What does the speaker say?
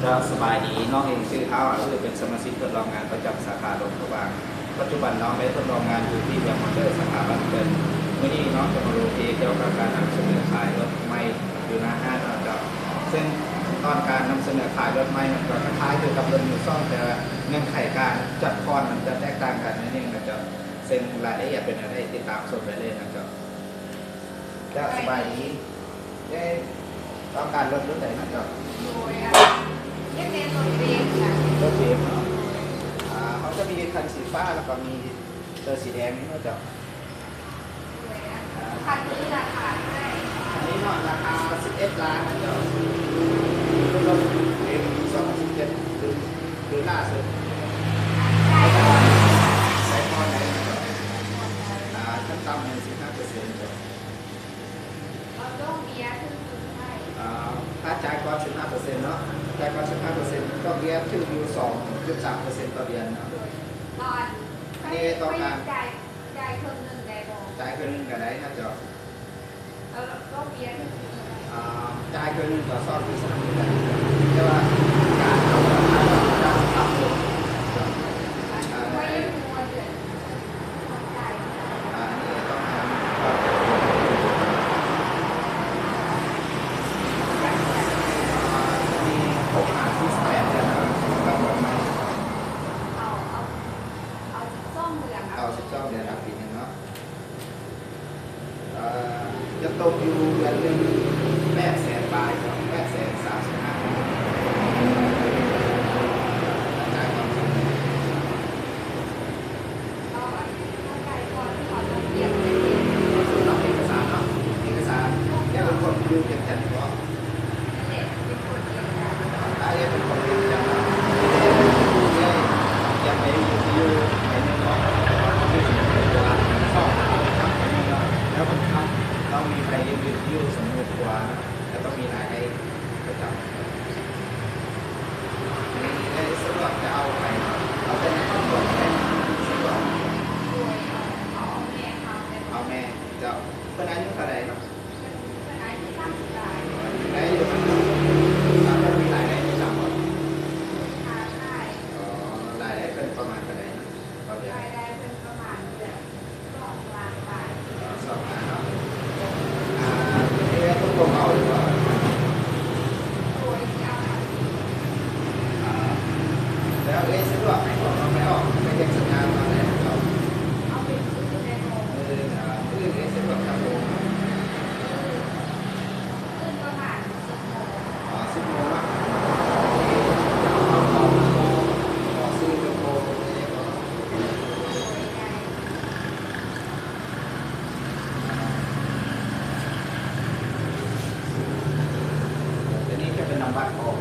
ก็สบายดีน้องเองชื่อเท้าก็คือเป็นสมาชิกทดลองงานประจำสาขาโรงพยาบาลปัจจุบันน้องได้ทดลองงานอยู่ที่เบียร์มอเตอร์สาขาบ้านเกิดเมื่อนี้น้องจะมารู้ที่เกี่ยวกับการนำเสนอขายรถใหม่อยู่หน้าห้างนะครับซึ่งตอนการนำเสนอขายรถใหม่มันก็คล้ายๆกับรถมือสองแต่เงื่อนไขการจัดพรมันจะแตกต่างกันนั่นเองนะครับซึ่งรายละเอียดเป็นอะไรติดตามชมได้เลยนะครับก็สบายดีได้ต้องการรถรุ่นไหนนะครับ โดยเรียกเป็นรถเบรกค่ะ รถเบฟเนาะเขาจะมีคันสีฟ้าแล้วก็มีตัวสีแดงนี่ก็จะ คันนี้ราคาให้ อันนี้เนาะราคา11 ล้านนะจ๊ะเป็นรถเบฟ2017คือล่าสุด ได้ก่อน ใส่พอไหนขั้นต่ำใน15%จ้ะ เราต้องเบียร์ขึ้นให้ ถ้าจ่ายก่อน15%เนาะจ่ายก่อน15%ก็เบี้ยถึงอยู่2.3%ต่อเดือนนะ ตอนจ่ายครึ่งหนึ่งได้บอก จ่ายเกินนึงก็ได้นะจ๊ะ แล้วก็เบียร์ขึ้น จ่ายเกินนึงก็ซ่อนที่สนามบินได้แต่ว่าการเอาราคาเราจะปรับลง ไม่ได้มัวเดือดจ่าย อันนี้ต้องมี6-8 เดือนนะครับบางวันไม่ เอาส้มเหลือง เอา12 เดือนปีนึงเนาะจะตกอยู่เดือนหนึ่ง800,000 บาทครับ835,000ได้ครับ เราจ่ายก่อนขอลงเบียร์ ส่วนเราเอกสารเนาะเอกสารแค่เป็นคนดูเก็บแทนเพราะ เด็กเป็นคนเดียวกัน ถ้าเรียกเป็นคนเก็บแทนนะยังไม่อยู่ที่อยู่ในเมืองของที่ตัวชอบทำไปนี่ก็แล้วมันทำต้องมีใครยืนอยู่สมมติว่าแล้วต้องมีรายได้ประจำในสำหรับจะเอาไปเอาเป็นครอบครัวได้สำหรับ โดยเอาแม่ทำเป็น เอาแม่เจ้าเป็นอายุเท่าไหร่เนาะ เป็นอายุตั้งใจ ได้อยู่มันถ้ามีรายได้ประจำ ทานได้ รายได้เป็นประมาณเท่าไหร่ต่อเดือน รายได้เป็นประมาณเดือน2 ล้านบาท 2 ล้านเนาะนี่ต้องลงเอาหรือว่า โดยที่เอามา แล้วสะดวกให้ของเราไม่ออกไม่เก็บสัญญาณมาแล้วเรา เอาเป็นซื้อในโรง คือสะดวกครับผม ขึ้นประมาณ10 โมง 10 โมงอ่ะซื้อเป็นโมงเลยก็ โดยใน อันนี้แค่เป็นนำบัตรออก